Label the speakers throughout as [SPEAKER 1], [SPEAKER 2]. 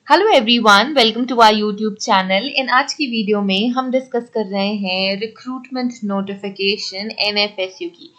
[SPEAKER 1] Hello everyone, welcome to our YouTube channel. In आज की video में हम डिस्कस कर रहे हैं रिक्रूटमेंट नोटिफिकेशन एनएफएसयू की।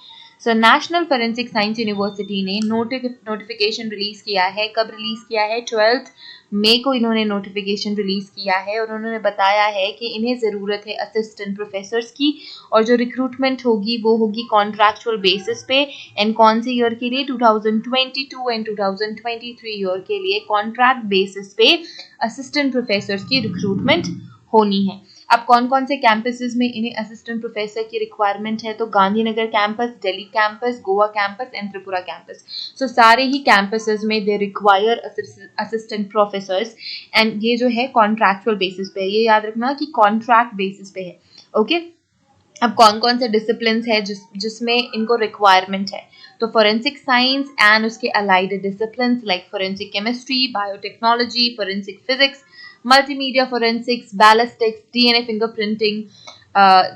[SPEAKER 1] नेशनल फॉरेंसिक साइंस यूनिवर्सिटी ने नोटिफिकेशन रिलीज किया है। कब रिलीज किया है? 12 मई को इन्होंने नोटिफिकेशन रिलीज किया है और उन्होंने बताया है कि इन्हें ज़रूरत है असिस्टेंट प्रोफेसर्स की और जो रिक्रूटमेंट होगी वो होगी कॉन्ट्रैक्चुअल बेसिस पे। एंड कौन से ईयर के लिए? 2022 एंड 2023 ईयर के लिए कॉन्ट्रैक्ट बेसिस पे असिस्टेंट प्रोफेसर्स की रिक्रूटमेंट होनी है। अब कौन कौन से कैंपसेस में इन्हें असिस्टेंट प्रोफेसर की रिक्वायरमेंट है? तो Gandhinagar campus, Delhi campus, Goa campus and Tripura campus. सारे ही कैंपसेस में they require assistant professors and ये जो है कॉन्ट्रैक्चुअल बेसिस पे है। ये याद रखना कि कॉन्ट्रैक्ट बेसिस पे है। ओके अब कौन कौन से डिसिप्लिन है जिसमें इनको रिक्वायरमेंट है? तो फोरेंसिक साइंस एंड उसके allied discipline like forensic chemistry, biotechnology, forensic physics, multimedia forensics, ballistics, DNA fingerprinting,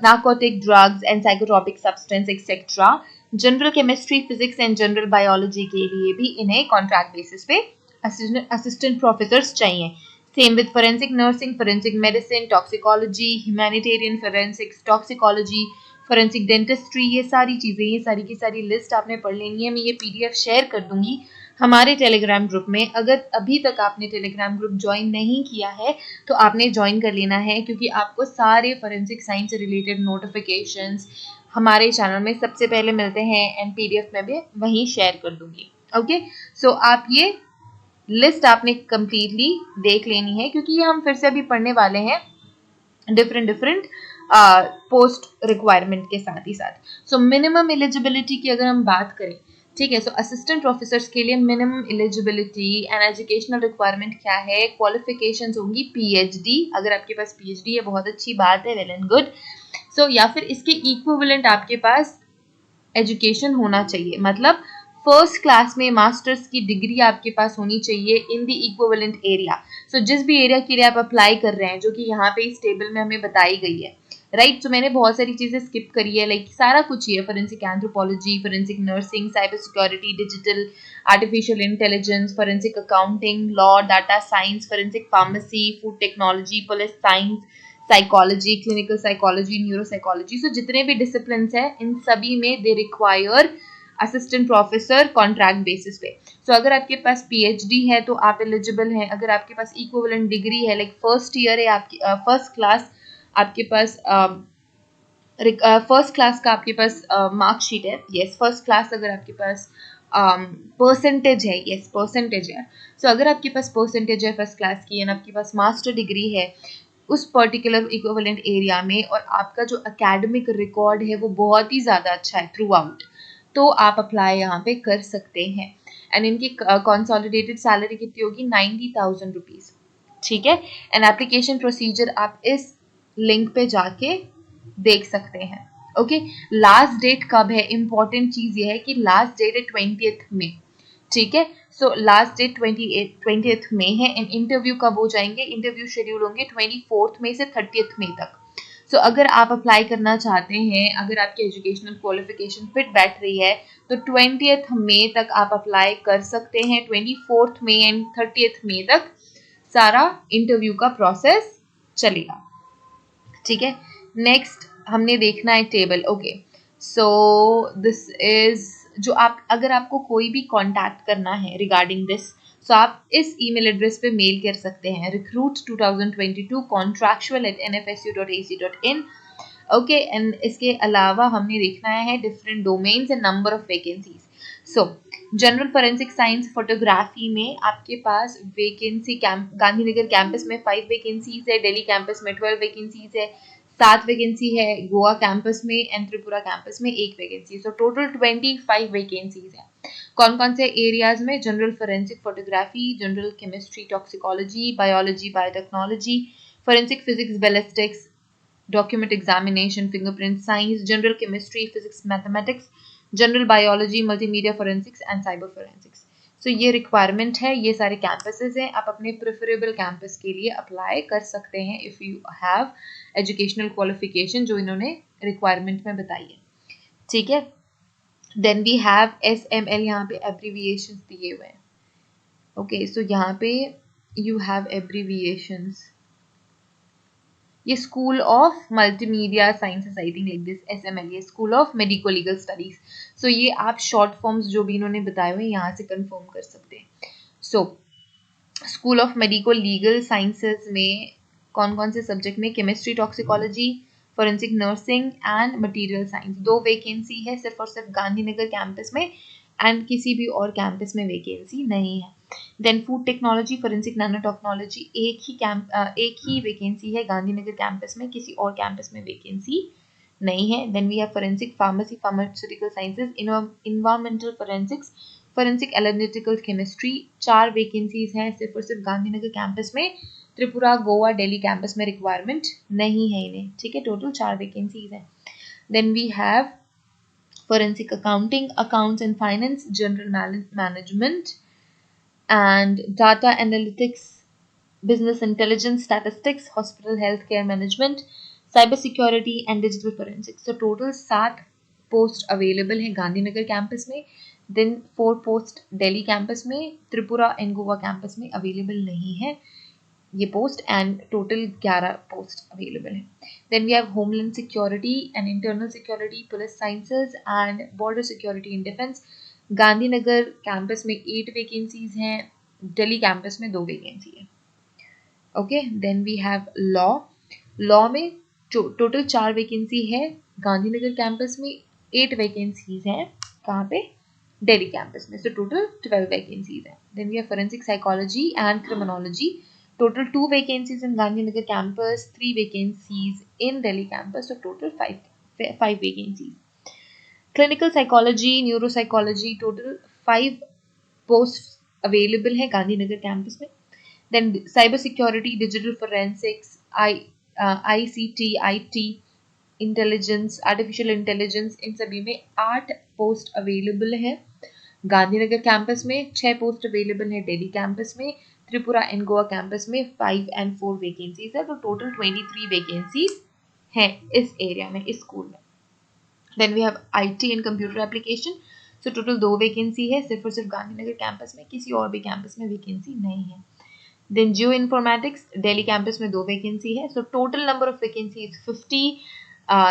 [SPEAKER 1] narcotic drugs and psychotropic substance etcetera. General chemistry, physics and general biology के लिए भी इन्हें कॉन्ट्रैक्ट बेसिस पे assistant professors चाहिए। Same with forensic nursing, forensic medicine, toxicology, humanitarian forensics, toxicology, forensic dentistry, ये सारी चीज़ें, ये सारी की सारी लिस्ट आपने पढ़ लेनी है। मैं ये PDF शेयर कर दूंगी हमारे टेलीग्राम ग्रुप में। अगर अभी तक आपने टेलीग्राम ग्रुप ज्वाइन नहीं किया है तो आपने ज्वाइन कर लेना है, क्योंकि आपको सारे फोरेंसिक साइंस से रिलेटेड नोटिफिकेशंस हमारे चैनल में सबसे पहले मिलते हैं एंड PDF में भी वहीं शेयर कर दूंगी। ओके आप ये लिस्ट आपने कंप्लीटली देख लेनी है, क्योंकि ये हम फिर से अभी पढ़ने वाले हैं डिफरेंट पोस्ट रिक्वायरमेंट के साथ ही साथ। मिनिमम एलिजिबिलिटी की अगर हम बात करें, ठीक है, असिस्टेंट प्रोफेसर्स के लिए minimum eligibility and educational requirement क्या है? क्वालिफिकेशंस होंगी PhD। अगर आपके पास PhD है बहुत अच्छी बात है, वेल एंड गुड। या फिर इसके इक्विवेलेंट आपके पास एजुकेशन होना चाहिए, मतलब फर्स्ट क्लास में मास्टर्स की डिग्री आपके पास होनी चाहिए इन द इक्विवेलेंट एरिया। जिस भी एरिया के लिए आप अप्लाई कर रहे हैं, जो कि यहाँ पे इस टेबल में हमें बताई गई है, राइट। मैंने बहुत सारी चीजें स्किप करी है, लाइक सारा कुछ ही है। Forensic anthropology, forensic nursing, cyber security, digital, artificial intelligence, forensic accounting, law, data science, forensic pharmacy, food technology, police science, psychology, clinical psychology, neuro psychology. जितने भी डिसिप्लिन है इन सभी में they require assistant professor contract basis पे। अगर आपके पास PhD है तो आप एलिजिबल हैं। अगर आपके पास इक्विवेलेंट डिग्री है, लाइक फर्स्ट ईयर है आपकी, फर्स्ट क्लास आपके पास, फर्स्ट क्लास का आपके पास मार्कशीट है, यस फर्स्ट क्लास। अगर आपके पास परसेंटेज है, यस परसेंटेज है। अगर आपके पास परसेंटेज है फर्स्ट क्लास की एंड आपके पास मास्टर डिग्री है उस पर्टिकुलर इक्विवेलेंट एरिया में, और आपका जो एकेडमिक रिकॉर्ड है वो बहुत ही ज़्यादा अच्छा है थ्रू आउट, तो आप अप्लाई यहाँ पे कर सकते हैं। एंड इनकी कंसोलिडेटेड सैलरी कितनी होगी? 90,000 रुपीज़, ठीक है। एंड एप्लीकेशन प्रोसीजर आप इस लिंक पे जाके देख सकते हैं। ओके लास्ट डेट कब है? इंपॉर्टेंट चीज ये है कि लास्ट डेट है 20th में, ठीक है। लास्ट डेट 20th में है। एंड इंटरव्यू कब हो जाएंगे? इंटरव्यू शेड्यूल होंगे 24 मई से 30th मई तक। अगर आप अप्लाई करना चाहते हैं, अगर आपकी एजुकेशनल क्वालिफिकेशन फिट बैठ रही है तो 20th मई तक आप अप्लाई कर सकते हैं। 24th मई एंड 30th मई तक सारा इंटरव्यू का प्रोसेस चलेगा, ठीक है। नेक्स्ट हमने देखना है टेबल। ओके दिस इज जो आप, अगर आपको कोई भी कांटेक्ट करना है रिगार्डिंग दिस, आप इस ईमेल एड्रेस पे मेल कर सकते हैं, recruit2022contractual@nfsu.ac.in। ओके एंड इसके अलावा हमने देखना है different domains and number of vacancies. General forensic science photography में आपके पास वैकेंसी गांधीनगर कैंपस में 5 वैकेंसीज है, दिल्ली कैंपस में 12 वैकेंसीज है, 7 वैकेंसी है गोवा कैंपस में एंड त्रिपुरा कैंपस में 1 वैकेंसी। टोटल 25 वैकेंसीज है। कौन कौन से एरियाज में? General forensic photography, general chemistry, toxicology, biology, biotechnology, forensic physics, ballistics, document examination, fingerprint science, general chemistry, physics, mathematics, general biology, multimedia forensics and cyber forensics। ये requirement है, ये सारे campuses हैं। आप अपने प्रेफरेबल कैंपस के लिए अप्लाई कर सकते हैं if you have educational qualification जो इन्होंने रिक्वायरमेंट में बताई है, ठीक है। देन वी हैव SML, यहाँ पे एब्रीविएशन दिए हुए हैं। ओके यहाँ पे you have abbreviations. ये School of Multimedia Sciences, I think like this, SMLE, School of medico legal Studies. So ये आप शॉर्ट फॉर्म्स जो भी इन्होंने बताए हुए यहाँ से कंफर्म कर सकते हैं. So school of medico legal sciences में कौन कौन से सब्जेक्ट में? Chemistry, toxicology, forensic nursing and material science. 2 vacancy है सिर्फ और सिर्फ गांधीनगर कैंपस में, एंड किसी भी और कैंपस में वैकेंसी नहीं है. Then food technology, forensic nano technology, एक ही वैकेंसी है गांधीनगर कैंपस में, किसी और कैंपस में वैकेंसी नहीं है. Then we have forensic pharmacy, pharmaceutical sciences, environmental forensics, forensic analytical chemistry. 4 vacancies हैं सिर्फ और सिर्फ गांधीनगर कैंपस में. त्रिपुरा, गोवा, दिल्ली कैंपस में रिक्वायरमेंट नहीं है इन्हें. ठीक है, टोटल 4 वैकेंसीज हैं. Then we have forensic accounting, accounts and finance, general management and data analytics, business intelligence, statistics, hospital healthcare management, cyber security and digital forensics. So total 7 post available है Gandhinagar campus में. Then 4 post Delhi campus में, Tripura and Goa campus में available नहीं है ये post, and total 11 post available है. Then we have homeland security and internal security, police sciences and border security and defence. Gandhinagar campus में 8 vacancies हैं, दिल्ली कैंपस में 2 वैकेंसी है. Okay, then we have law. Law में total 4 vacancy है Gandhinagar campus में, 8 vacancies हैं कहाँ पे? दिल्ली कैंपस में. सो टोटल 12 वैकेंसीज है. Then we have forensic psychology and criminology. Total 2 vacancies in Gandhinagar campus, 3 vacancies in Delhi campus, so total 5 vacancies. Clinical psychology, neuropsychology, total 5 posts available है Gandhinagar campus में. Then cyber security, digital forensics, ICT, IT, intelligence, artificial intelligence, इन सभी में 8 post available है Gandhinagar campus में. 6 post available है Delhi campus में. Tripura and Goa campus में 5 and 4 vacancies है, तो टोटल 23 वैकेंसीज हैं इस एरिया में, इस स्कूल में. Then we have IT and computer application. So total 2 vacancy है सिर्फ और सिर्फ गांधीनगर कैंपस में, किसी और भी कैंपस में वैकेंसी नहीं है. Then geo informatics, Delhi campus में 2 वैकेंसी है. So total number of vacancies 50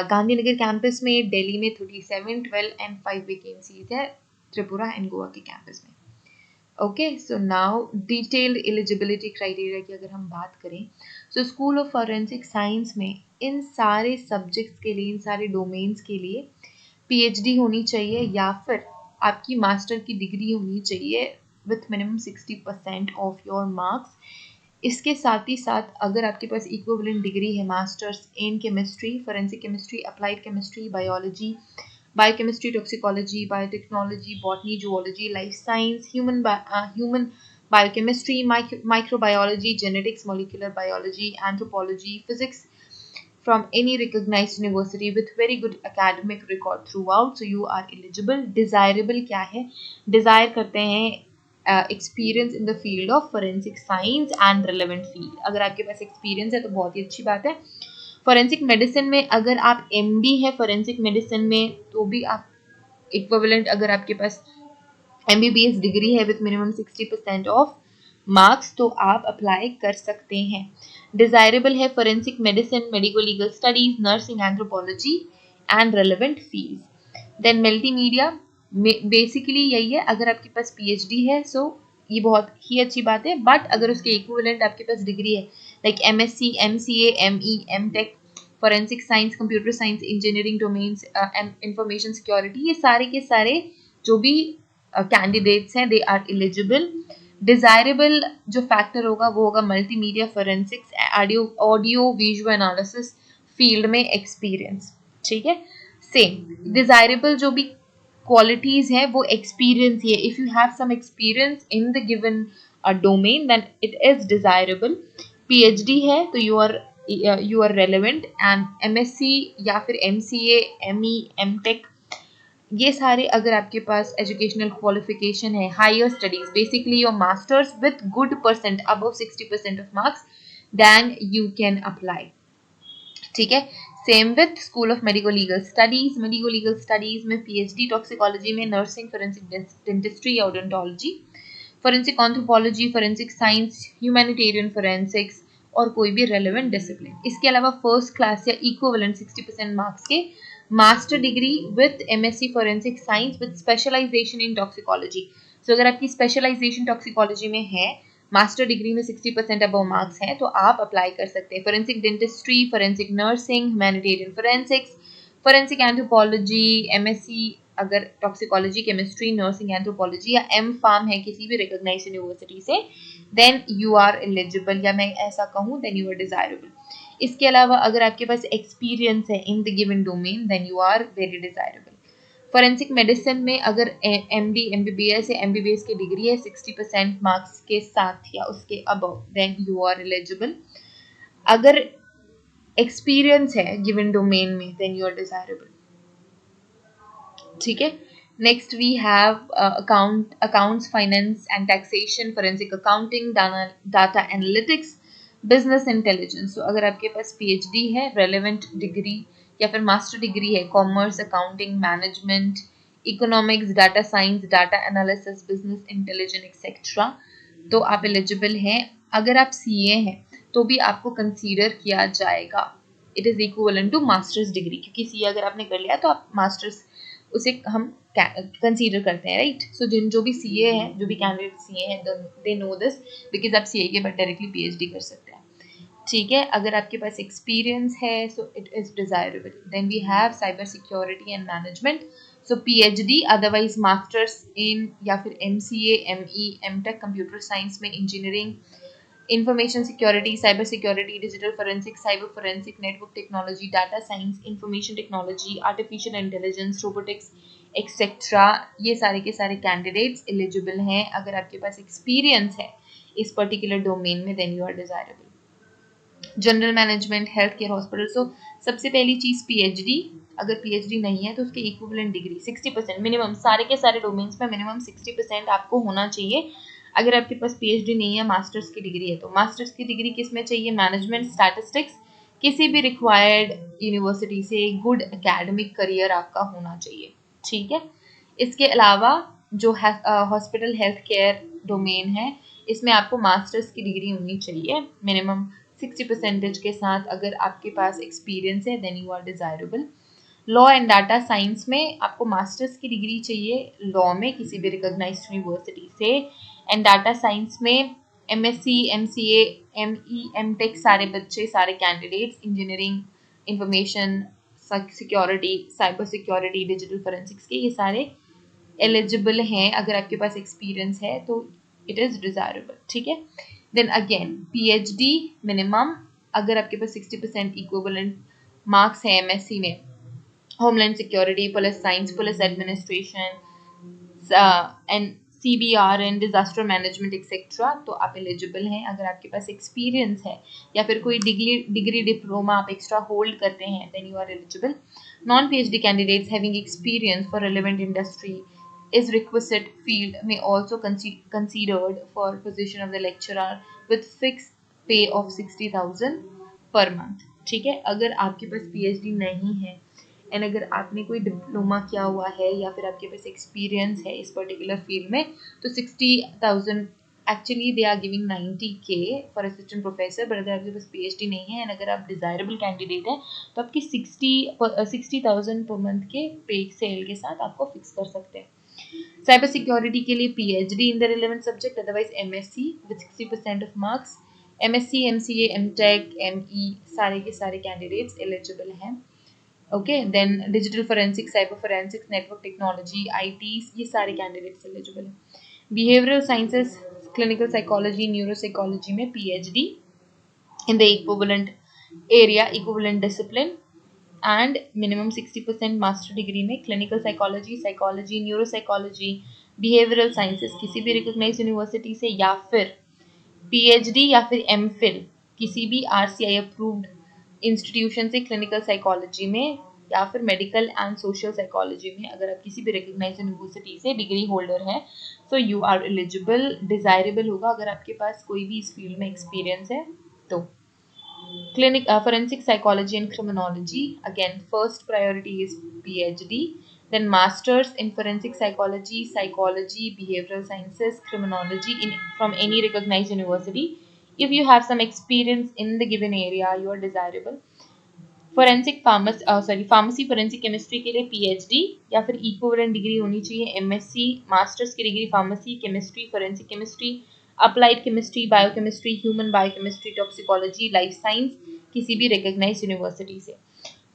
[SPEAKER 1] Gandhinagar campus में, दिल्ली में 37, 12 एंड 5 वैकेंसीज है त्रिपुरा एंड गोवा के कैंपस में. Okay, so now detailed eligibility criteria की अगर हम बात करें, so school of forensic science में इन सारे सब्जेक्ट्स के लिए, इन सारे डोमेन्स के लिए PhD होनी चाहिए या फिर आपकी मास्टर की डिग्री होनी चाहिए with minimum 60% of your marks. इसके साथ ही साथ अगर आपके पास इक्विवेलेंट डिग्री है masters in chemistry, forensic chemistry, applied chemistry, biology, biochemistry, toxicology, biotechnology, botany, zoology, life science, human biochemistry, microbiology, genetics, molecular biology, anthropology, physics from any recognized university with very good academic record throughout, so you are eligible. Desirable क्या है? Desire करते हैं experience in the field of forensic science and relevant field. अगर आपके पास experience है तो बहुत ही अच्छी बात है. फॉरेंसिक मेडिसिन में अगर आप MD है फॉरेंसिक मेडिसिन में, तो भी आप इक्विवेलेंट, अगर आपके पास MBBS डिग्री है विथ मिनिमम 60% ऑफ मार्क्स, तो आप अप्लाई कर सकते हैं. डिजायरेबल है forensic medicine, medico legal studies, nursing, anthropology and relevant fields. Then multimedia, basically यही है, अगर आपके पास PhD है सो ये बहुत ही अच्छी बात है, बट अगर उसके इक्विवेलेंट आपके पास डिग्री है like MSc, MCA, ME, MTech, forensic science, computer science, engineering domains and information security, ये सारे के सारे जो भी कैंडिडेट्स हैं दे आर एलिजिबल. डिजायरेबल जो फैक्टर होगा वो होगा multimedia, forensics, audio visual analysis field में एक्सपीरियंस. ठीक है, सेम डिजायरेबल जो भी क्वालिटीज है वो एक्सपीरियंस ही है. If you have some experience in the given domain then it is desirable. PhD है तो you are relevant, and MSc या फिर MCA, ME, MTech, ये सारे अगर आपके पास एजुकेशनल क्वालिफिकेशन है, higher studies, basically your masters with good percent above 60% of marks, then you can apply. ठीक है, same with school of medico legal studies. Medico legal studies में PhD टॉक्सिकोलॉजी में, नर्सिंग, फोरेंसिक डेंटिस्ट्री या odontology. Forensic anthropology, forensic science, humanitarian forensics और कोई भी relevant discipline. इसके अलावा फर्स्ट क्लास या इक्विवेलेंट 60% मार्क्स के master degree with MSc forensic science with specialisation in toxicology. So अगर आपकी स्पेशलाइजेशन टॉक्सिकोलॉजी में है, मास्टर डिग्री में 60% अबव मार्क्स हैं, तो आप अप्लाई कर सकते हैं। Forensic dentistry, forensic nursing, humanitarian forensics, forensic anthropology, MSc अगर टॉक्सिकोलॉजी, केमिस्ट्री, नर्सिंग, एंथ्रोपोलॉजी या एम फार्म है किसी भी रिकॉग्नाइज्ड यूनिवर्सिटी से, देन यू आर एलिजिबल, या मैं ऐसा कहूँ देन यू आर डिजायरेबल। इसके अलावा अगर आपके पास एक्सपीरियंस है in the given domain, then you are very desirable. Forensic medicine में अगर एमडी, एमबीबीएस या एमबीबीएस की डिग्री है 60% मार्क्स के साथ या उसके above, then you are eligible. अगर एक्सपीरियंस है गिवन डोमेन में, देन यू आर डिजायरेबल। ठीक है। Next we have accounts, finance and taxation, forensic accounting, data analytics, business intelligence. तो अगर आपके पास पीएचडी है, रेलेवेंट डिग्री या फिर मास्टर डिग्री है commerce, accounting, management, economics, data science, data analysis, business intelligence etcetera, तो आप एलिजिबल हैं। अगर आप सीए हैं तो भी आपको कंसीडर किया जाएगा। It is equivalent to masters degree, क्योंकि सीए अगर आपने कर लिया तो आप मास्टर्स उसे हम कंसीडर करते हैं, राइट। सो जो भी सीए हैं, जो भी कैंडिडेट सीए हैं, दे नो दिस, बिकॉज आप सीए के बाद डायरेक्टली पीएचडी कर सकते हैं। ठीक है। अगर आपके पास एक्सपीरियंस है, so it is desirable. Then we have cyber security and management, so PhD otherwise masters in या फिर MCA, ME, MTech, computer science में, engineering, information security, cyber security, digital forensics, cyber forensic, network technology, data science, information technology, artificial intelligence, robotics, etcetera, ये सारे के सारे candidates eligible हैं अगर आपके पास एक्सपीरियंस है इस पर्टिकुलर डोमेन में, then you are desirable. General management, health care, hospital. So सबसे पहली चीज पीएचडी, अगर पीएचडी नहीं है तो उसके इक्विवेलेंट डिग्री 60% मिनिमम, सारे के सारे डोमेन्स में मिनिमम 60% आपको होना चाहिए। अगर आपके पास पीएचडी नहीं है, मास्टर्स की डिग्री है, तो मास्टर्स की डिग्री किस में चाहिए? मैनेजमेंट, स्टैटिस्टिक्स, किसी भी रिक्वायर्ड यूनिवर्सिटी से गुड एकेडमिक करियर आपका होना चाहिए। ठीक है। इसके अलावा जो हॉस्पिटल हेल्थ केयर डोमेन है, इसमें आपको मास्टर्स की डिग्री होनी चाहिए मिनिमम 60% के साथ। अगर आपके पास एक्सपीरियंस है, then you are desirable. Law and data science में आपको मास्टर्स की डिग्री चाहिए, लॉ में किसी भी रिकॉग्नाइज्ड यूनिवर्सिटी से, एंड डाटा साइंस में एमएससी, एमसीए, एमई, एमटेक, सारे बच्चे, सारे candidates, engineering, information security, cyber security, digital forensics के, ये सारे एलिजिबल हैं। अगर आपके पास एक्सपीरियंस है तो इट इज डिजायरेबल। ठीक है। देन अगेन पीएचडी मिनिमम, अगर आपके पास 60% इक्विवेलेंट मार्क्स है एमएससी में, homeland security, police science, police administration and CBR and disaster management etcetera, तो आप एलिजिबल हैं। अगर आपके पास एक्सपीरियंस है या फिर कोई डिग्री डिप्लोमा आप एक्स्ट्रा होल्ड करते हैं, then you are eligible. Non PhD candidates having experience for relevant industry is requisite field may also considered for position of the lecturer with fixed pay of 60,000 per month। ठीक है। अगर आपके पास PhD नहीं है and अगर आपने कोई डिप्लोमा किया हुआ है या फिर आपके पास एक्सपीरियंस है इस पर्टिकुलर फील्ड में, तो 60,000, actually they are giving 90K for assistant professor, but अगर आपके पास पीएचडी नहीं है एंड अगर आप डिजायरेबल कैंडिडेट हैं तो आपकी 60,000 पर मंथ के पे सेल के साथ आपको फिक्स कर सकते हैं। साइबर सिक्योरिटी के लिए PhD in the relevant subject, otherwise MSc with 60% of marks. MSc, MCA, MTech, ME, सारे के सारे कैंडिडेट्स एलिजिबल हैं। Okay. Then digital forensics, cyber forensics, network technology, IT, ये सारे कैंडिडेट्स एलिजिबल हैं। Behavioural sciences, clinical psychology, neuropsychology में PhD in the equivalent area, equivalent discipline, and minimum 60% master degree में clinical psychology, psychology, neuropsychology, behavioural sciences किसी भी recognised university से, या फिर पीएचडी या फिर एमफिल किसी भी आरसीआई अप्रूव्ड इंस्टीट्यूशन से क्लिनिकल साइकोलॉजी में, या फिर मेडिकल एंड सोशल साइकोलॉजी में, अगर आप किसी भी रिकॉग्नाइज्ड यूनिवर्सिटी से डिग्री होल्डर हैं, so you are eligible. Desirable होगा अगर आपके पास कोई भी इस फील्ड में एक्सपीरियंस है तो। Clinic forensic psychology and criminology, again first priority is PhD, Then masters in forensic psychology, psychology, behavioral sciences, criminology from any recognized university. If you have some experience in the given area, you are desirable. Forensic pharmacy forensic chemistry के लिए PhD या फिर equivalent degree होनी चाहिए, MSc masters की degree pharmacy chemistry forensic chemistry, applied chemistry, biochemistry, human biochemistry, toxicology, life science किसी भी recognised university से.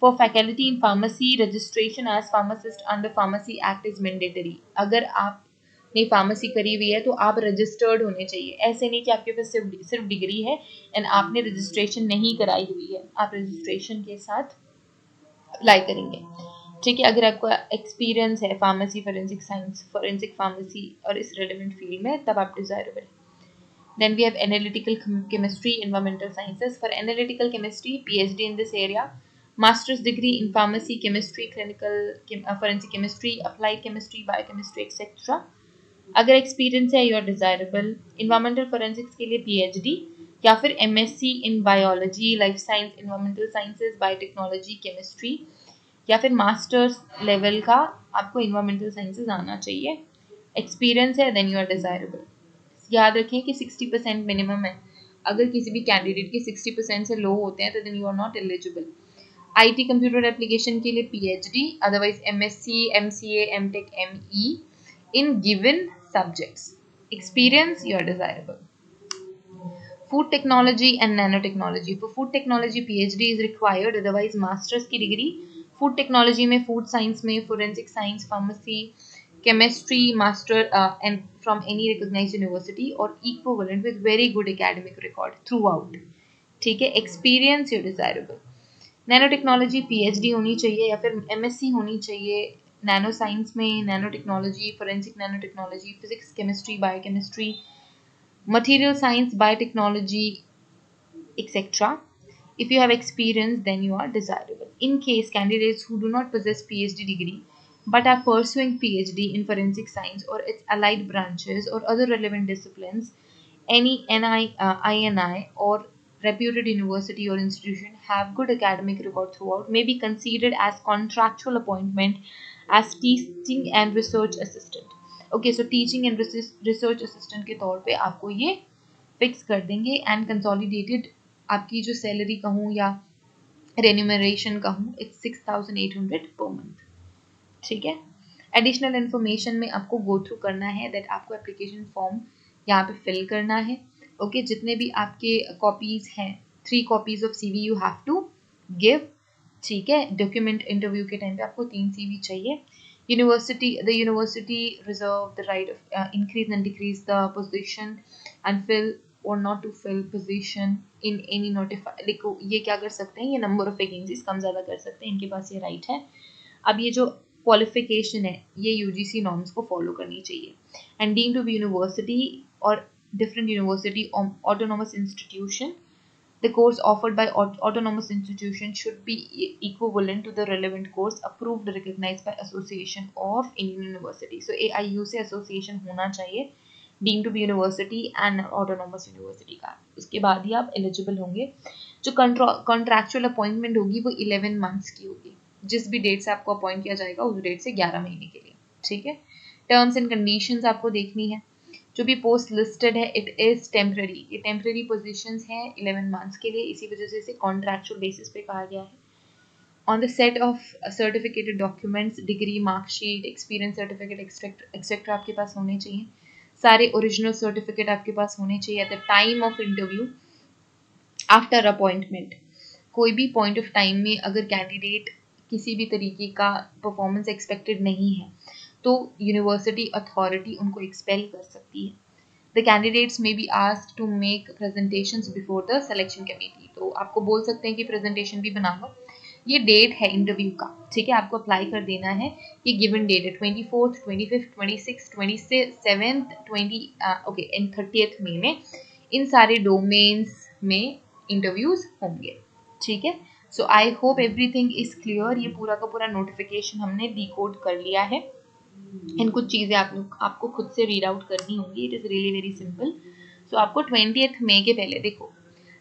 [SPEAKER 1] For faculty in pharmacy registration as pharmacist under pharmacy act is mandatory. अगर आपने pharmacy करी हुई है तो आप रजिस्टर्ड होने चाहिए. ऐसे नहीं कि आपके पास सिर्फ डिग्री है एंड आपने रजिस्ट्रेशन नहीं कराई हुई है, आप रजिस्ट्रेशन के साथ अप्लाई करेंगे. ठीक है, अगर आपको एक्सपीरियंस है pharmacy, forensic science, forensic pharmacy और इस रेलेवेंट फील्ड में, तब आप desirable. Then we have analytical chemistry, environmental sciences. For analytical chemistry, PhD in this area, master's degree in pharmacy, chemistry, clinical forensic chemistry, applied chemistry, biochemistry, etc. अगर experience है, you are desirable. Environmental forensics के लिए PhD या फिर MSc in biology, life science, environmental sciences, biotechnology, chemistry या फिर masters level का आपको इन्वायरमेंटल साइंसेज आना चाहिए. एक्सपीरियंस है, देन यू आर डिजायरेबल. याद रखें कि 60% मिनिमम है. अगर किसी भी कैंडिडेट के 60% से लो होते हैं तो then you are not eligible. IT computer application के लिए PhD, otherwise MSc, MCA, MTech, ME in given subjects. Experience, you are desirable. Food technology and nano technology. For food technology PhD is required, otherwise masters की degree. Food technology में food science में forensic science, pharmacy, chemistry master and from any recognized university or equivalent with very good academic record throughout. ठीक है, experience you desirable. Nano technology PhD होनी चाहिए या फिर MSc होनी चाहिए. नैनो साइंस में nano technology, forensic nano technology, physics, chemistry, biochemistry, material science, biotechnology, etc. If you have experience, then you are desirable. In case candidates who do not possess PhD degree but are pursuing PhD in forensic science or its allied branches or other relevant disciplines, any INI or reputed university or institution have good academic record throughout, may be considered as contractual appointment as teaching and research assistant. Okay, so teaching and research assistant के तौर पे आपको ये fix कर देंगे and consolidated आपकी जो salary कहूँ या रेन्यूमरेशन कहूँ, इट्स 6,800 पर मंथ. ठीक है. एडिशनल इन्फॉर्मेशन में आपको गो थ्रू करना है दैट आपको एप्लीकेशन फॉर्म यहाँ पे फिल करना है. ओके, जितने भी आपके कॉपीज हैं, 3 copies of CV you have to give. ठीक है, डॉक्यूमेंट इंटरव्यू के टाइम पे आपको 3 सीवी चाहिए. The university reserve the right of increase and decrease the position and fill or not to fill position in any notify. देखो ये क्या कर सकते हैं, ये नंबर ऑफ वैकेंसीज कम ज़्यादा कर सकते हैं, इनके पास ये राइट है. अब ये जो क्वालिफिकेशन है ये यूजीसी नॉर्म्स को फॉलो करनी चाहिए. And deemed to be university और different university autonomous institution, the course offered by autonomous institution should be equivalent to the relevant course approved recognized by association of Indian university. So AIU से association होना चाहिए deemed to be university and autonomous university का. उसके बाद ही आप eligible होंगे. जो contractual appointment होगी वो 11 months की होगी. जिस भी डेट से आपको अपॉइंट किया जाएगा उस डेट से 11 महीने के लिए. ठीक है. टर्म्स एंड कंडीशंस आपको देखनी है. जो भी पोस्ट लिस्टेड है इट इज टेम्पररी. ये टेम्पररी पोजीशंस हैं 11 मंथ्स के लिए, इसी वजह से इसे कॉन्ट्रैक्चुअल बेसिस पे कहा गया है. On the set of certificated documents, degree, marksheet, experience certificate etcetera आपके पास होने चाहिए. सारे ओरिजिनल सर्टिफिकेट आपके पास होने चाहिए at the time of interview, after appointment. कोई भी पॉइंट ऑफ टाइम में अगर कैंडिडेट किसी भी तरीके का परफॉर्मेंस एक्सपेक्टेड नहीं है तो यूनिवर्सिटी अथॉरिटी उनको एक्सपेल कर सकती है. The candidates may be asked to make presentations before the selection committee. तो आपको बोल सकते हैं कि प्रेजेंटेशन भी बना लो. ये डेट है इंटरव्यू का. ठीक है, आपको अप्लाई कर देना है. ये गिवन डेट है 24th, 25th, 26th, 27th, 20 and 30th मई में इन सारे डोमेन्स में इंटरव्यूज होंगे. ठीक है. So I hope everything is clear. ये पूरा का पूरा नोटिफिकेशन हमने डिकोड कर लिया है. इन कुछ चीज़ें आपको खुद से रीड आउट करनी होंगी. It is really very simple. So आपको 20th मई के पहले, देखो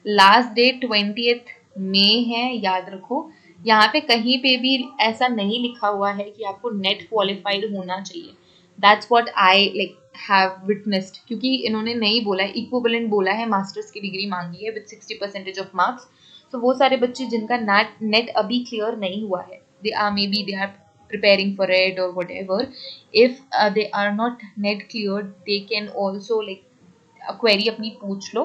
[SPEAKER 1] लास्ट डेट 20th मई है, याद रखो. यहाँ पे कहीं पे भी ऐसा नहीं लिखा हुआ है कि आपको नेट क्वालिफाइड होना चाहिए. That's what I like have witnessed, क्योंकि इन्होंने नहीं बोला है, इक्विवेलेंट बोला है, मास्टर्स की डिग्री मांगी है विद 60% ऑफ मार्क्स. तो वो सारे बच्चे जिनका नेट अभी क्लियर नहीं हुआ है, they are may be they are preparing for it or whatever. If they are not net cleared, they can also like query अपनी पूछ लो.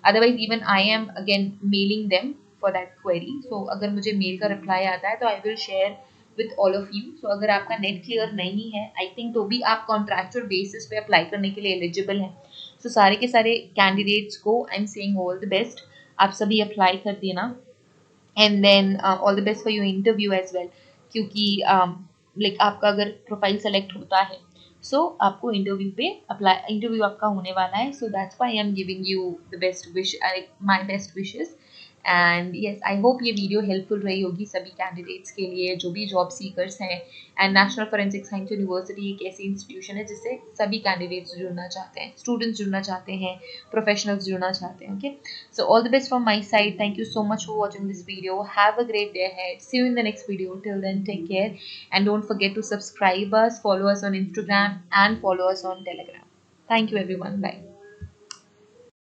[SPEAKER 1] Otherwise even I am again mailing them for that query. So अगर मुझे mail का reply आता है तो I will share with all of you. So अगर आपका नेट क्लियर नहीं है, आई थिंक, तो भी आप कॉन्ट्रैक्चुअल बेसिस पे अप्लाई करने के लिए एलिजिबल हैं. सो सारे के सारे कैंडिडेट्स को I am saying all the best. आप सभी अप्लाई कर देना. And then all the best for your interview as well, क्योंकि लाइक आपका अगर प्रोफाइल सेलेक्ट होता है, सो आपको इंटरव्यू पे अप्लाई, इंटरव्यू आपका होने वाला है. So that's why I am giving you the best wish, my best wishes. And yes, I hope ये वीडियो हेल्पफुल रही होगी सभी कैंडिडेट्स के लिए जो भी जॉब सीकर्स हैं. And national Forensic Science university एक ऐसी इंस्टीट्यूशन है जिससे सभी कैंडिडेट्स जुड़ना चाहते हैं, स्टूडेंट्स जुड़ना चाहते हैं, प्रोफेशनल्स जुड़ना चाहते हैं. Okay, so all the best from my side. Thank you so much for watching this video. Have a great day ahead. See you in the next video. Till then, take care. And don't forget to subscribe us, follow us on Instagram, and follow us on Telegram. Thank you everyone. Bye.